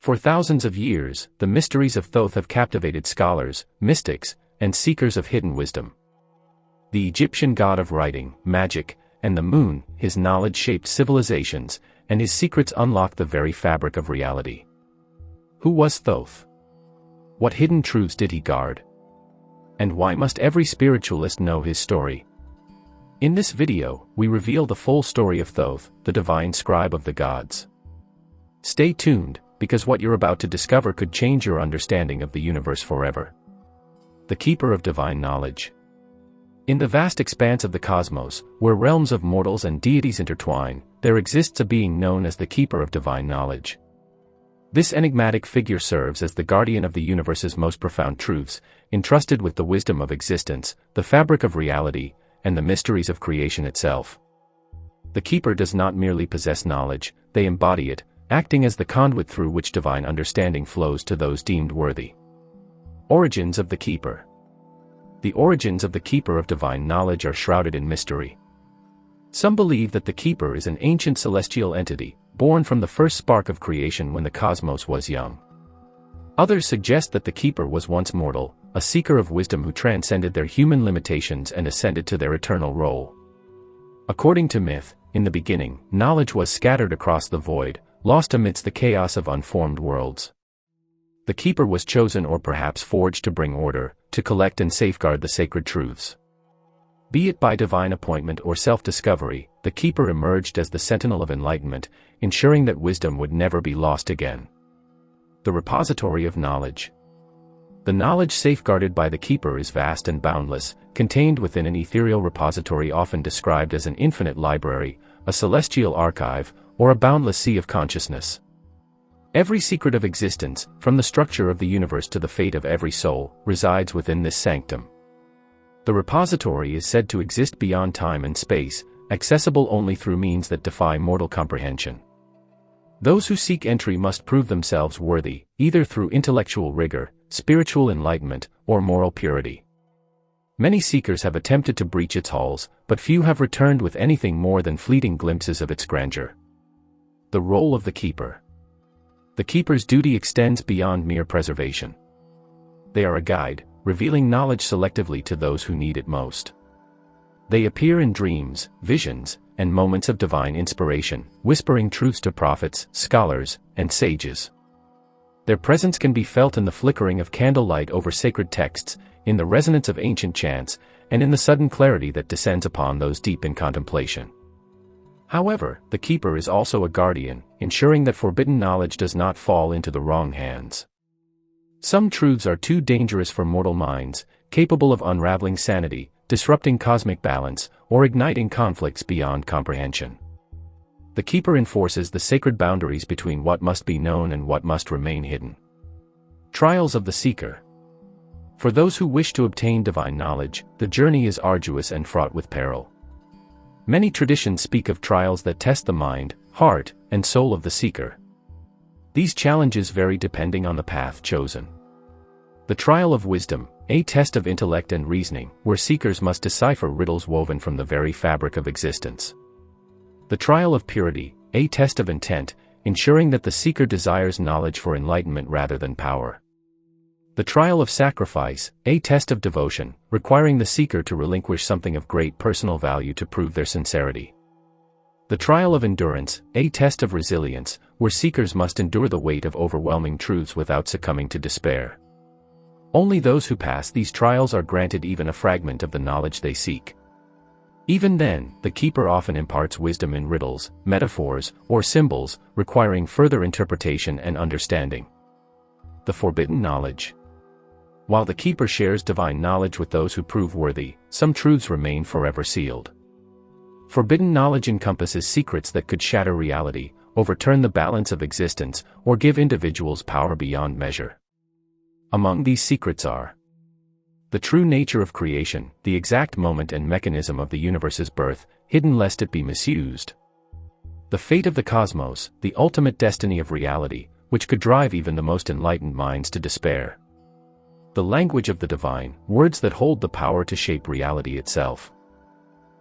For thousands of years, the mysteries of Thoth have captivated scholars, mystics, and seekers of hidden wisdom. The Egyptian god of writing, magic, and the moon, his knowledge shaped civilizations, and his secrets unlocked the very fabric of reality. Who was Thoth? What hidden truths did he guard? And why must every spiritualist know his story? In this video, we reveal the full story of Thoth, the divine scribe of the gods. Stay tuned, because what you're about to discover could change your understanding of the universe forever. The Keeper of Divine Knowledge. In the vast expanse of the cosmos, where realms of mortals and deities intertwine, there exists a being known as the Keeper of Divine Knowledge. This enigmatic figure serves as the guardian of the universe's most profound truths, entrusted with the wisdom of existence, the fabric of reality, and the mysteries of creation itself. The Keeper does not merely possess knowledge, they embody it, acting as the conduit through which divine understanding flows to those deemed worthy. Origins of the Keeper. The origins of the Keeper of Divine Knowledge are shrouded in mystery. Some believe that the Keeper is an ancient celestial entity, born from the first spark of creation when the cosmos was young. Others suggest that the Keeper was once mortal, a seeker of wisdom who transcended their human limitations and ascended to their eternal role. According to myth, in the beginning, knowledge was scattered across the void, lost amidst the chaos of unformed worlds. The Keeper was chosen or perhaps forged to bring order, to collect and safeguard the sacred truths. Be it by divine appointment or self-discovery, the Keeper emerged as the sentinel of enlightenment, ensuring that wisdom would never be lost again. The repository of knowledge. The knowledge safeguarded by the Keeper is vast and boundless, contained within an ethereal repository often described as an infinite library, a celestial archive, or a boundless sea of consciousness. Every secret of existence, from the structure of the universe to the fate of every soul, resides within this sanctum. The repository is said to exist beyond time and space, accessible only through means that defy mortal comprehension. Those who seek entry must prove themselves worthy, either through intellectual rigor, spiritual enlightenment, or moral purity. Many seekers have attempted to breach its halls, but few have returned with anything more than fleeting glimpses of its grandeur. The role of the Keeper. The Keeper's duty extends beyond mere preservation. They are a guide, revealing knowledge selectively to those who need it most. They appear in dreams, visions, and moments of divine inspiration, whispering truths to prophets, scholars, and sages. Their presence can be felt in the flickering of candlelight over sacred texts, in the resonance of ancient chants, and in the sudden clarity that descends upon those deep in contemplation. However, the Keeper is also a guardian, ensuring that forbidden knowledge does not fall into the wrong hands. Some truths are too dangerous for mortal minds, capable of unraveling sanity, disrupting cosmic balance, or igniting conflicts beyond comprehension. The Keeper enforces the sacred boundaries between what must be known and what must remain hidden. Trials of the Seeker. For those who wish to obtain divine knowledge, the journey is arduous and fraught with peril. Many traditions speak of trials that test the mind, heart, and soul of the seeker. These challenges vary depending on the path chosen. The trial of wisdom, a test of intellect and reasoning, where seekers must decipher riddles woven from the very fabric of existence. The trial of purity, a test of intent, ensuring that the seeker desires knowledge for enlightenment rather than power. The trial of sacrifice, a test of devotion, requiring the seeker to relinquish something of great personal value to prove their sincerity. The trial of endurance, a test of resilience, where seekers must endure the weight of overwhelming truths without succumbing to despair. Only those who pass these trials are granted even a fragment of the knowledge they seek. Even then, the Keeper often imparts wisdom in riddles, metaphors, or symbols, requiring further interpretation and understanding. The forbidden knowledge. While the Keeper shares divine knowledge with those who prove worthy, some truths remain forever sealed. Forbidden knowledge encompasses secrets that could shatter reality, overturn the balance of existence, or give individuals power beyond measure. Among these secrets are the true nature of creation, the exact moment and mechanism of the universe's birth, hidden lest it be misused. The fate of the cosmos, the ultimate destiny of reality, which could drive even the most enlightened minds to despair. The language of the divine, words that hold the power to shape reality itself.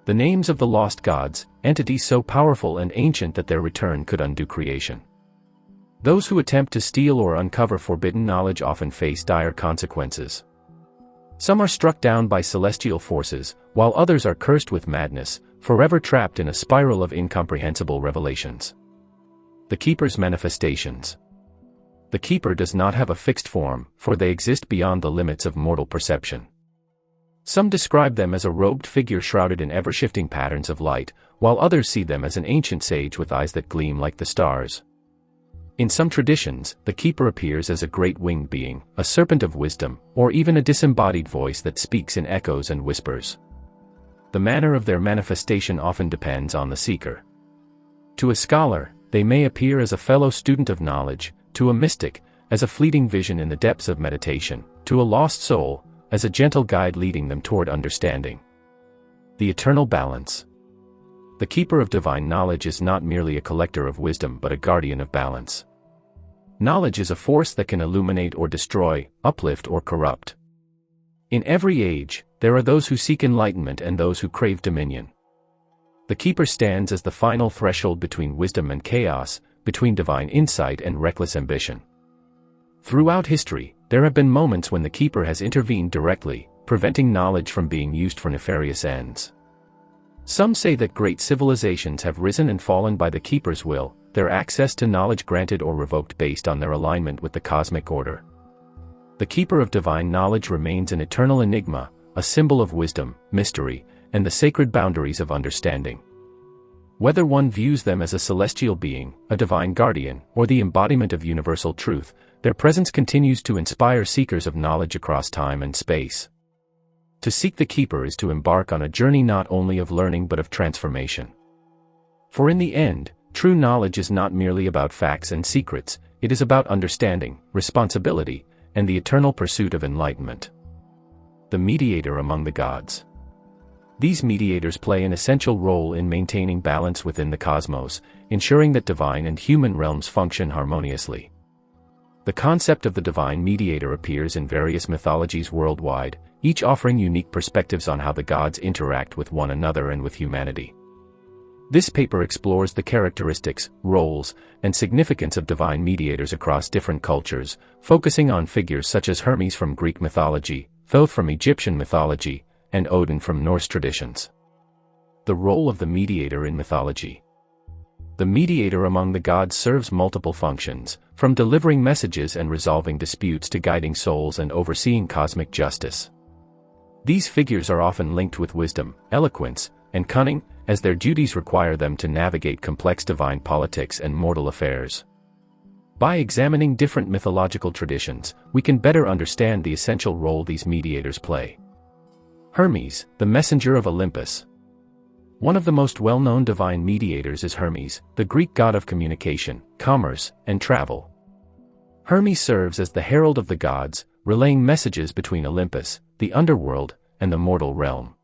The names of the lost gods, entities so powerful and ancient that their return could undo creation. Those who attempt to steal or uncover forbidden knowledge often face dire consequences. Some are struck down by celestial forces, while others are cursed with madness, forever trapped in a spiral of incomprehensible revelations. The Keeper's manifestations. The Keeper does not have a fixed form, for they exist beyond the limits of mortal perception. Some describe them as a robed figure shrouded in ever-shifting patterns of light, while others see them as an ancient sage with eyes that gleam like the stars. In some traditions, the Keeper appears as a great winged being, a serpent of wisdom, or even a disembodied voice that speaks in echoes and whispers. The manner of their manifestation often depends on the seeker. To a scholar, they may appear as a fellow student of knowledge; to a mystic, as a fleeting vision in the depths of meditation; to a lost soul, as a gentle guide leading them toward understanding. The eternal balance. The Keeper of divine knowledge is not merely a collector of wisdom but a guardian of balance. Knowledge is a force that can illuminate or destroy, uplift or corrupt. In every age, there are those who seek enlightenment and those who crave dominion. The Keeper stands as the final threshold between wisdom and chaos, between divine insight and reckless ambition. Throughout history, there have been moments when the Keeper has intervened directly, preventing knowledge from being used for nefarious ends. Some say that great civilizations have risen and fallen by the Keeper's will, their access to knowledge granted or revoked based on their alignment with the cosmic order. The Keeper of divine knowledge remains an eternal enigma, a symbol of wisdom, mystery, and the sacred boundaries of understanding. Whether one views them as a celestial being, a divine guardian, or the embodiment of universal truth, their presence continues to inspire seekers of knowledge across time and space. To seek the Keeper is to embark on a journey not only of learning but of transformation. For in the end, true knowledge is not merely about facts and secrets, it is about understanding, responsibility, and the eternal pursuit of enlightenment. The mediator among the gods. These mediators play an essential role in maintaining balance within the cosmos, ensuring that divine and human realms function harmoniously. The concept of the divine mediator appears in various mythologies worldwide, each offering unique perspectives on how the gods interact with one another and with humanity. This paper explores the characteristics, roles, and significance of divine mediators across different cultures, focusing on figures such as Hermes from Greek mythology, Thoth from Egyptian mythology, and Odin from Norse traditions. The role of the mediator in mythology. The mediator among the gods serves multiple functions, from delivering messages and resolving disputes to guiding souls and overseeing cosmic justice. These figures are often linked with wisdom, eloquence, and cunning, as their duties require them to navigate complex divine politics and mortal affairs. By examining different mythological traditions, we can better understand the essential role these mediators play. Hermes, the messenger of Olympus. One of the most well-known divine mediators is Hermes, the Greek god of communication, commerce, and travel. Hermes serves as the herald of the gods, relaying messages between Olympus, the underworld, and the mortal realm.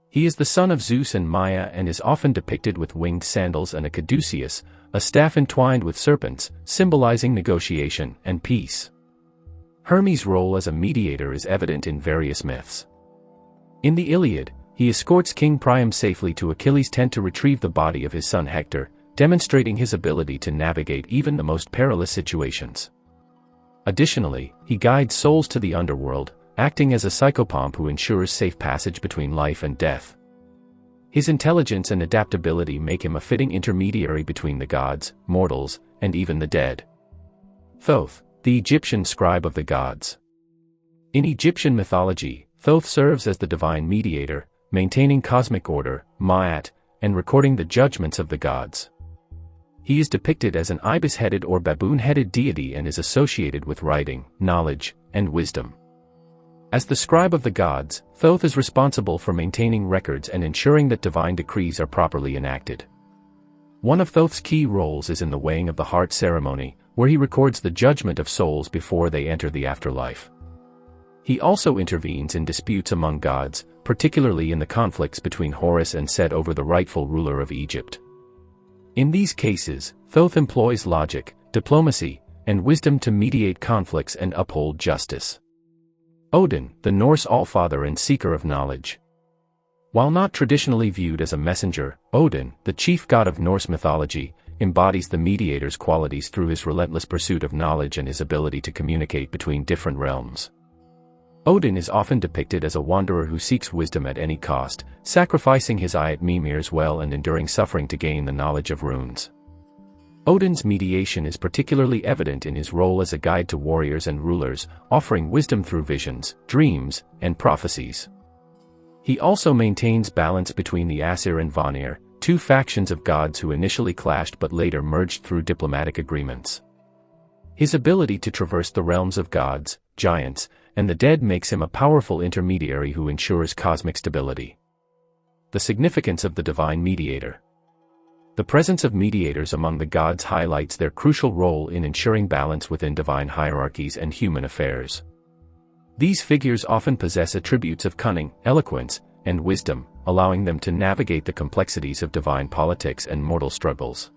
He is the son of Zeus and Maia and is often depicted with winged sandals and a caduceus, a staff entwined with serpents, symbolizing negotiation and peace. Hermes' role as a mediator is evident in various myths. In the Iliad, he escorts King Priam safely to Achilles' tent to retrieve the body of his son Hector, demonstrating his ability to navigate even the most perilous situations. Additionally, he guides souls to the underworld, acting as a psychopomp who ensures safe passage between life and death. His intelligence and adaptability make him a fitting intermediary between the gods, mortals, and even the dead. Thoth, the Egyptian scribe of the gods. In Egyptian mythology, Thoth serves as the divine mediator, maintaining cosmic order, ma'at, and recording the judgments of the gods. He is depicted as an ibis-headed or baboon-headed deity and is associated with writing, knowledge, and wisdom. As the scribe of the gods, Thoth is responsible for maintaining records and ensuring that divine decrees are properly enacted. One of Thoth's key roles is in the weighing of the heart ceremony, where he records the judgment of souls before they enter the afterlife. He also intervenes in disputes among gods, particularly in the conflicts between Horus and Set over the rightful ruler of Egypt. In these cases, Thoth employs logic, diplomacy, and wisdom to mediate conflicts and uphold justice. Odin, the Norse allfather and seeker of knowledge. While not traditionally viewed as a messenger, Odin, the chief god of Norse mythology, embodies the mediator's qualities through his relentless pursuit of knowledge and his ability to communicate between different realms. Odin is often depicted as a wanderer who seeks wisdom at any cost, sacrificing his eye at Mimir's well and enduring suffering to gain the knowledge of runes. Odin's mediation is particularly evident in his role as a guide to warriors and rulers, offering wisdom through visions, dreams, and prophecies. He also maintains balance between the Aesir and Vanir, two factions of gods who initially clashed but later merged through diplomatic agreements. His ability to traverse the realms of gods, giants, and the dead makes him a powerful intermediary who ensures cosmic stability. The significance of the divine mediator. The presence of mediators among the gods highlights their crucial role in ensuring balance within divine hierarchies and human affairs. These figures often possess attributes of cunning, eloquence, and wisdom, allowing them to navigate the complexities of divine politics and mortal struggles.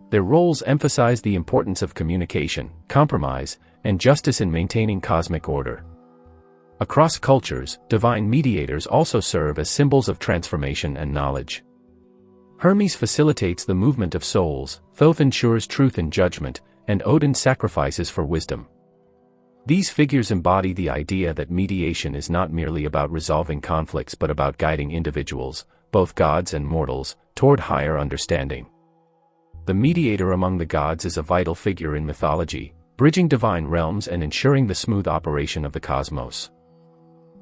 Their roles emphasize the importance of communication, compromise, and justice in maintaining cosmic order. Across cultures, divine mediators also serve as symbols of transformation and knowledge. Hermes facilitates the movement of souls, Thoth ensures truth and judgment, and Odin sacrifices for wisdom. These figures embody the idea that mediation is not merely about resolving conflicts but about guiding individuals, both gods and mortals, toward higher understanding. The mediator among the gods is a vital figure in mythology, bridging divine realms and ensuring the smooth operation of the cosmos.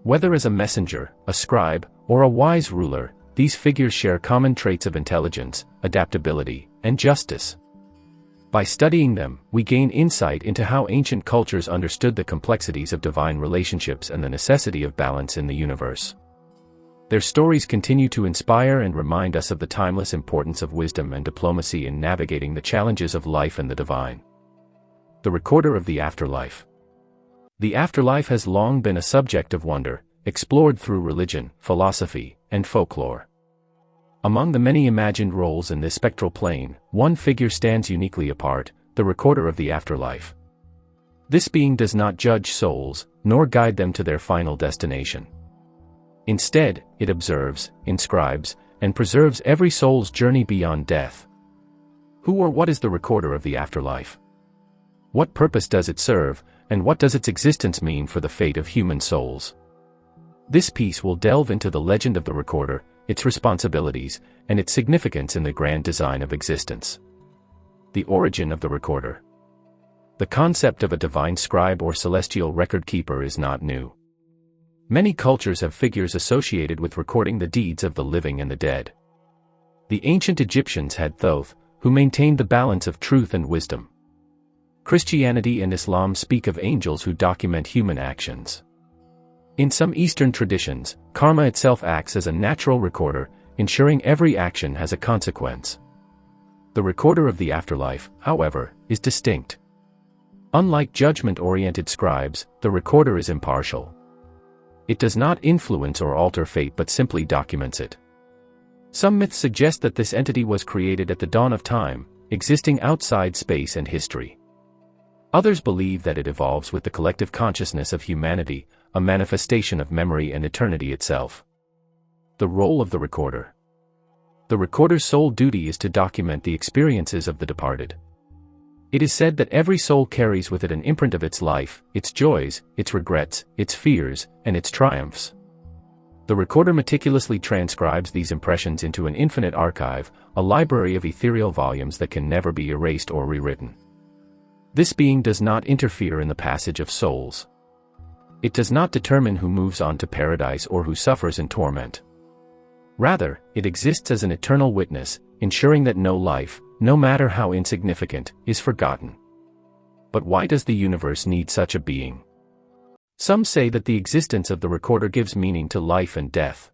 Whether as a messenger, a scribe, or a wise ruler, these figures share common traits of intelligence, adaptability, and justice. By studying them, we gain insight into how ancient cultures understood the complexities of divine relationships and the necessity of balance in the universe. Their stories continue to inspire and remind us of the timeless importance of wisdom and diplomacy in navigating the challenges of life and the divine. The Recorder of the Afterlife. The afterlife has long been a subject of wonder, explored through religion, philosophy, and folklore. Among the many imagined roles in this spectral plane, one figure stands uniquely apart, the Recorder of the Afterlife. This being does not judge souls, nor guide them to their final destination. Instead, it observes, inscribes, and preserves every soul's journey beyond death. Who or what is the Recorder of the Afterlife? What purpose does it serve, and what does its existence mean for the fate of human souls? This piece will delve into the legend of the Recorder, its responsibilities, and its significance in the grand design of existence. The origin of the Recorder. The concept of a divine scribe or celestial record keeper is not new. Many cultures have figures associated with recording the deeds of the living and the dead. The ancient Egyptians had Thoth, who maintained the balance of truth and wisdom. Christianity and Islam speak of angels who document human actions. In some Eastern traditions, karma itself acts as a natural recorder, ensuring every action has a consequence. The Recorder of the Afterlife, however, is distinct. Unlike judgment-oriented scribes, the Recorder is impartial. It does not influence or alter fate but simply documents it. Some myths suggest that this entity was created at the dawn of time, existing outside space and history. Others believe that it evolves with the collective consciousness of humanity, a manifestation of memory and eternity itself. The role of the Recorder. The Recorder's sole duty is to document the experiences of the departed. It is said that every soul carries with it an imprint of its life, its joys, its regrets, its fears, and its triumphs. The Recorder meticulously transcribes these impressions into an infinite archive, a library of ethereal volumes that can never be erased or rewritten. This being does not interfere in the passage of souls. It does not determine who moves on to paradise or who suffers in torment. Rather, it exists as an eternal witness, ensuring that no life, no matter how insignificant, is forgotten. But why does the universe need such a being? Some say that the existence of the Recorder gives meaning to life and death.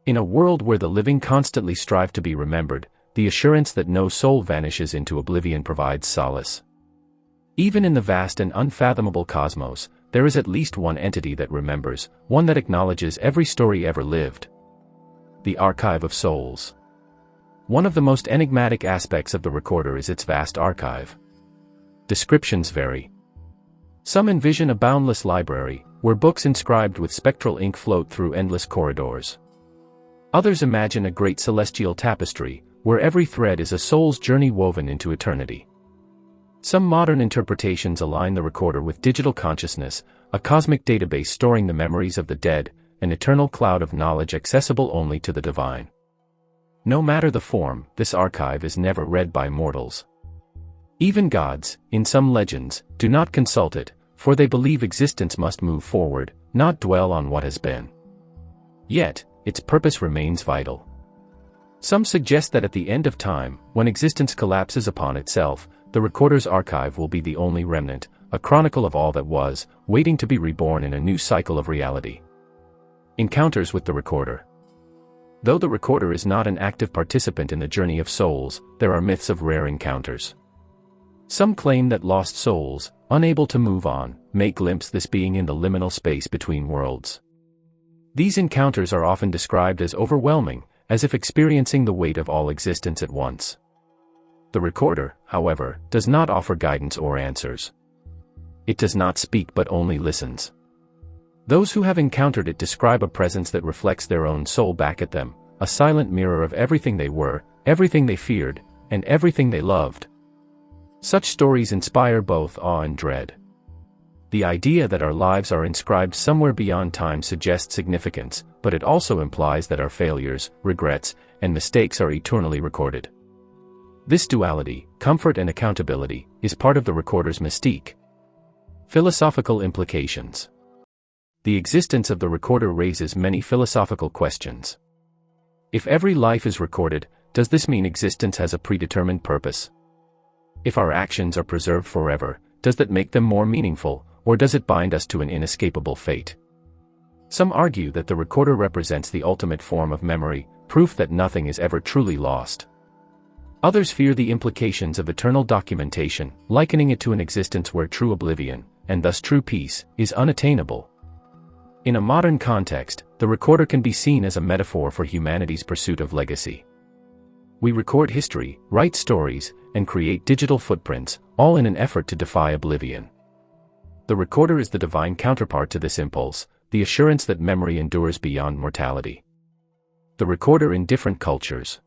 In a world where the living constantly strive to be remembered, the assurance that no soul vanishes into oblivion provides solace. Even in the vast and unfathomable cosmos, there is at least one entity that remembers, one that acknowledges every story ever lived. The Archive of Souls. One of the most enigmatic aspects of the Recorder is its vast archive. Descriptions vary. Some envision a boundless library, where books inscribed with spectral ink float through endless corridors. Others imagine a great celestial tapestry, where every thread is a soul's journey woven into eternity. Some modern interpretations align the recorder with digital consciousness, a cosmic database storing the memories of the dead, an eternal cloud of knowledge accessible only to the divine. No matter the form, this archive is never read by mortals. Even gods, in some legends, do not consult it, for they believe existence must move forward, not dwell on what has been. Yet, its purpose remains vital. Some suggest that at the end of time, when existence collapses upon itself, the recorder's archive will be the only remnant, a chronicle of all that was, waiting to be reborn in a new cycle of reality. Encounters with the recorder. Though the recorder is not an active participant in the journey of souls, there are myths of rare encounters. Some claim that lost souls, unable to move on, may glimpse this being in the liminal space between worlds. These encounters are often described as overwhelming, as if experiencing the weight of all existence at once. The recorder, however, does not offer guidance or answers. It does not speak but only listens. Those who have encountered it describe a presence that reflects their own soul back at them, a silent mirror of everything they were, everything they feared, and everything they loved. Such stories inspire both awe and dread. The idea that our lives are inscribed somewhere beyond time suggests significance, but it also implies that our failures, regrets, and mistakes are eternally recorded. This duality, comfort and accountability, is part of the recorder's mystique. Philosophical implications. The existence of the recorder raises many philosophical questions. If every life is recorded, does this mean existence has a predetermined purpose? If our actions are preserved forever, does that make them more meaningful, or does it bind us to an inescapable fate? Some argue that the recorder represents the ultimate form of memory, proof that nothing is ever truly lost. Others fear the implications of eternal documentation, likening it to an existence where true oblivion, and thus true peace, is unattainable. In a modern context, the recorder can be seen as a metaphor for humanity's pursuit of legacy. We record history, write stories, and create digital footprints, all in an effort to defy oblivion. The recorder is the divine counterpart to this impulse, the assurance that memory endures beyond mortality. The recorder in different cultures.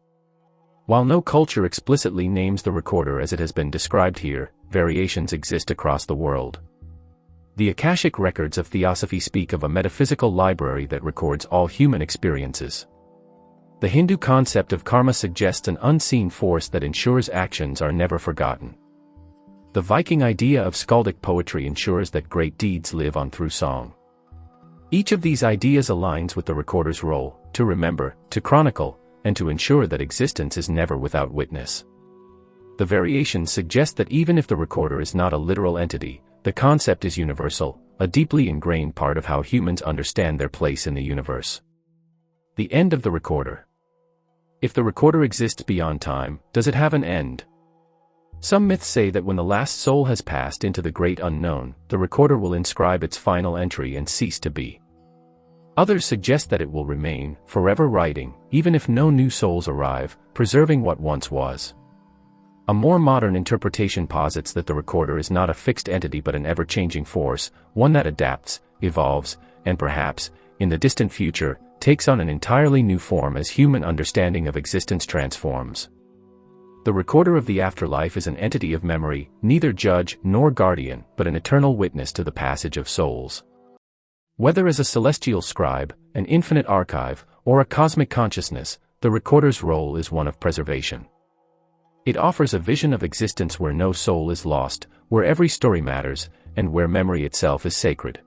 While no culture explicitly names the recorder as it has been described here, variations exist across the world. The Akashic records of Theosophy speak of a metaphysical library that records all human experiences. The Hindu concept of karma suggests an unseen force that ensures actions are never forgotten. The Viking idea of skaldic poetry ensures that great deeds live on through song. Each of these ideas aligns with the recorder's role, to remember, to chronicle, and to ensure that existence is never without witness. The variations suggest that even if the recorder is not a literal entity, the concept is universal, a deeply ingrained part of how humans understand their place in the universe. The end of the recorder. If the recorder exists beyond time, does it have an end? Some myths say that when the last soul has passed into the great unknown, the recorder will inscribe its final entry and cease to be. Others suggest that it will remain, forever writing, even if no new souls arrive, preserving what once was. A more modern interpretation posits that the recorder is not a fixed entity but an ever-changing force, one that adapts, evolves, and perhaps, in the distant future, takes on an entirely new form as human understanding of existence transforms. The recorder of the afterlife is an entity of memory, neither judge nor guardian, but an eternal witness to the passage of souls. Whether as a celestial scribe, an infinite archive, or a cosmic consciousness, the recorder's role is one of preservation. It offers a vision of existence where no soul is lost, where every story matters, and where memory itself is sacred.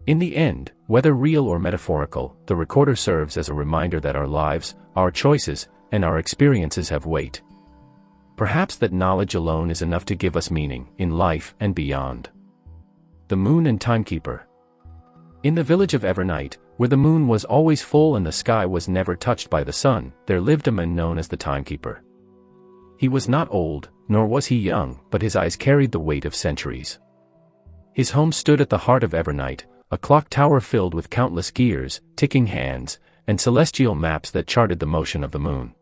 In the end, whether real or metaphorical, the recorder serves as a reminder that our lives, our choices, and our experiences have weight. Perhaps that knowledge alone is enough to give us meaning, in life and beyond. The Moon and Timekeeper. In the village of Evernight, where the moon was always full and the sky was never touched by the sun, there lived a man known as the Timekeeper. He was not old, nor was he young, but his eyes carried the weight of centuries. His home stood at the heart of Evernight, a clock tower filled with countless gears, ticking hands, and celestial maps that charted the motion of the moon.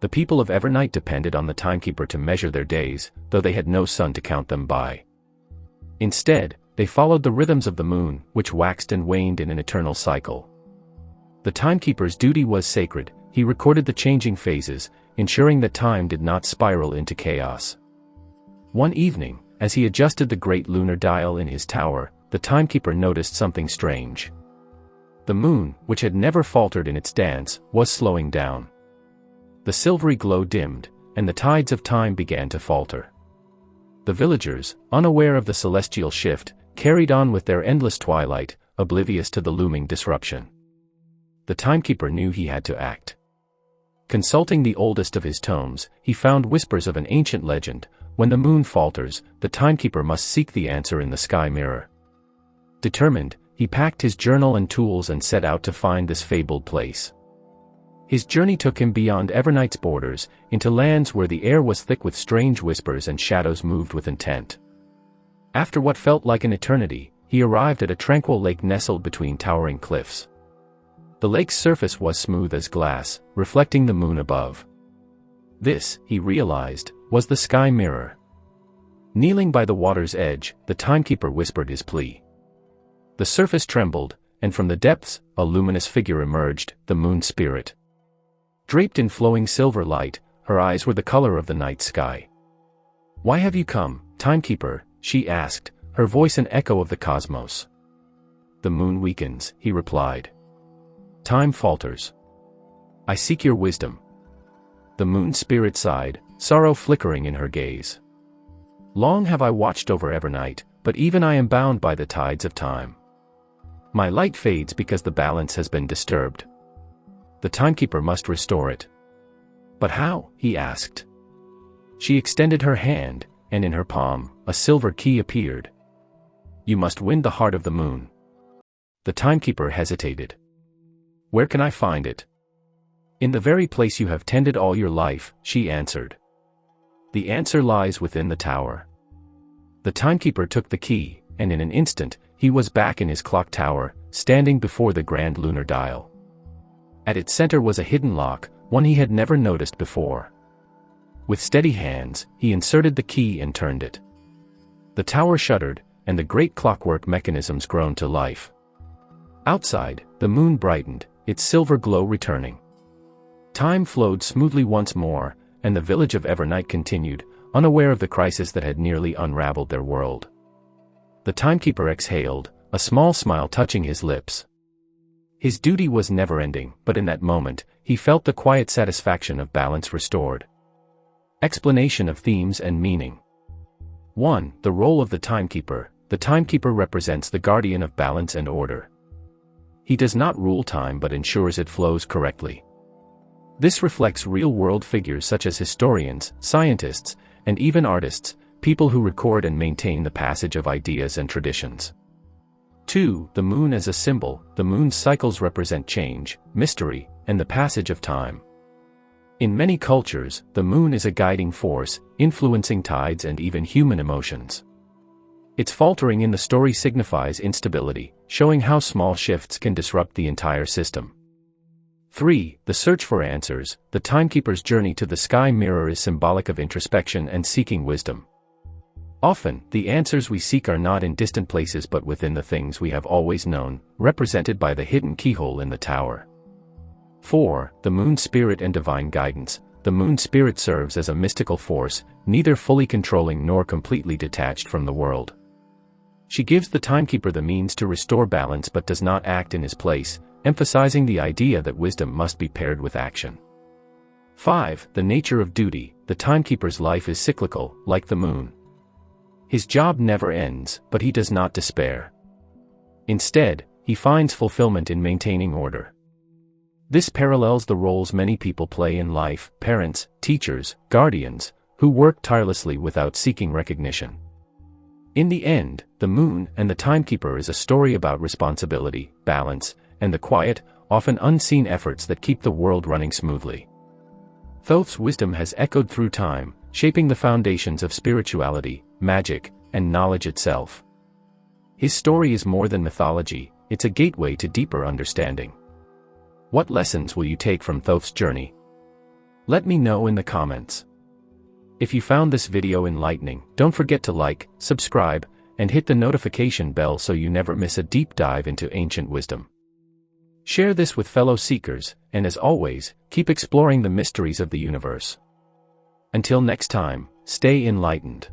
The people of Evernight depended on the Timekeeper to measure their days, though they had no sun to count them by. Instead, they followed the rhythms of the moon, which waxed and waned in an eternal cycle. The Timekeeper's duty was sacred. He recorded the changing phases, ensuring that time did not spiral into chaos. One evening, as he adjusted the great lunar dial in his tower, the timekeeper noticed something strange. The moon, which had never faltered in its dance, was slowing down. The silvery glow dimmed, and the tides of time began to falter. The villagers, unaware of the celestial shift, carried on with their endless twilight, oblivious to the looming disruption. The timekeeper knew he had to act. Consulting the oldest of his tomes, he found whispers of an ancient legend: when the moon falters, the timekeeper must seek the answer in the sky mirror. Determined, he packed his journal and tools and set out to find this fabled place. His journey took him beyond Evernight's borders, into lands where the air was thick with strange whispers and shadows moved with intent. After what felt like an eternity, he arrived at a tranquil lake nestled between towering cliffs. The lake's surface was smooth as glass, reflecting the moon above. This, he realized, was the sky mirror. Kneeling by the water's edge, the timekeeper whispered his plea. The surface trembled, and from the depths, a luminous figure emerged, the moon spirit. Draped in flowing silver light, her eyes were the color of the night sky. "Why have you come, timekeeper?" she asked, her voice an echo of the cosmos. "The moon weakens," he replied. "Time falters. I seek your wisdom." The moon spirit sighed, sorrow flickering in her gaze. "Long have I watched over Evernight, but even I am bound by the tides of time. My light fades because the balance has been disturbed. The timekeeper must restore it." "But how?" he asked. She extended her hand, and in her palm, a silver key appeared. "You must win the heart of the moon." The timekeeper hesitated. "Where can I find it?" "In the very place you have tended all your life," she answered. "The answer lies within the tower." The timekeeper took the key, and in an instant, he was back in his clock tower, standing before the grand lunar dial. At its center was a hidden lock, one he had never noticed before. With steady hands, he inserted the key and turned it. The tower shuddered, and the great clockwork mechanisms groaned to life. Outside, the moon brightened, its silver glow returning. Time flowed smoothly once more, and the village of Evernight continued, unaware of the crisis that had nearly unraveled their world. The timekeeper exhaled, a small smile touching his lips. His duty was never-ending, but in that moment, he felt the quiet satisfaction of balance restored. Explanation of themes and meaning. 1. The role of the timekeeper. The timekeeper represents the guardian of balance and order. He does not rule time but ensures it flows correctly. This reflects real-world figures such as historians, scientists, and even artists, people who record and maintain the passage of ideas and traditions. 2. The moon as a symbol. The moon's cycles represent change, mystery, and the passage of time. In many cultures, the moon is a guiding force, influencing tides and even human emotions. Its faltering in the story signifies instability, showing how small shifts can disrupt the entire system. 3. The search for answers. The timekeeper's journey to the sky mirror is symbolic of introspection and seeking wisdom. Often, the answers we seek are not in distant places but within the things we have always known, represented by the hidden keyhole in the tower. 4. The moon spirit and divine guidance. The moon spirit serves as a mystical force, neither fully controlling nor completely detached from the world. She gives the timekeeper the means to restore balance but does not act in his place, emphasizing the idea that wisdom must be paired with action. 5. The nature of duty. The timekeeper's life is cyclical, like the moon. His job never ends, but he does not despair. Instead, he finds fulfillment in maintaining order. This parallels the roles many people play in life: parents, teachers, guardians, who work tirelessly without seeking recognition. In the end, the moon and the timekeeper is a story about responsibility, balance, and the quiet, often unseen efforts that keep the world running smoothly. Thoth's wisdom has echoed through time, shaping the foundations of spirituality, magic, and knowledge itself. His story is more than mythology, it's a gateway to deeper understanding. What lessons will you take from Thoth's journey? Let me know in the comments. If you found this video enlightening, don't forget to like, subscribe, and hit the notification bell so you never miss a deep dive into ancient wisdom. Share this with fellow seekers, and as always, keep exploring the mysteries of the universe. Until next time, stay enlightened.